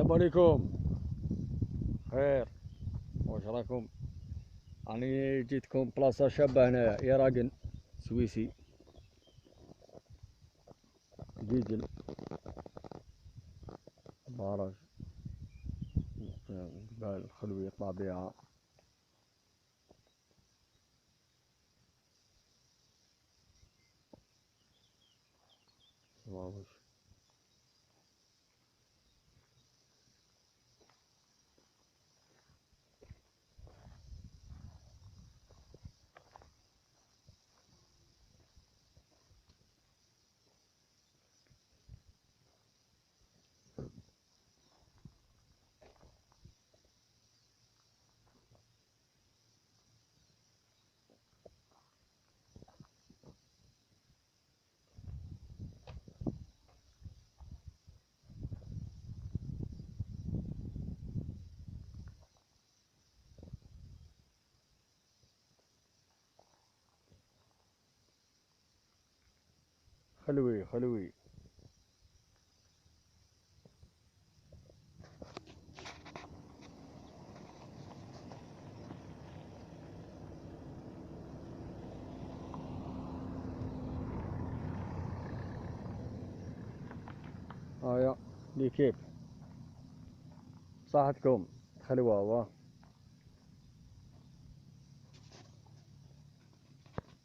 السلام عليكم. خير، واش راكم؟ راني جيتكم بلاصه شابه هنايا، يراقن سويسي جيجل باراج، جبال خلوي طبيعه. واش خلوي خلوي. هيا لي كيف صحتكم؟ خلوة هو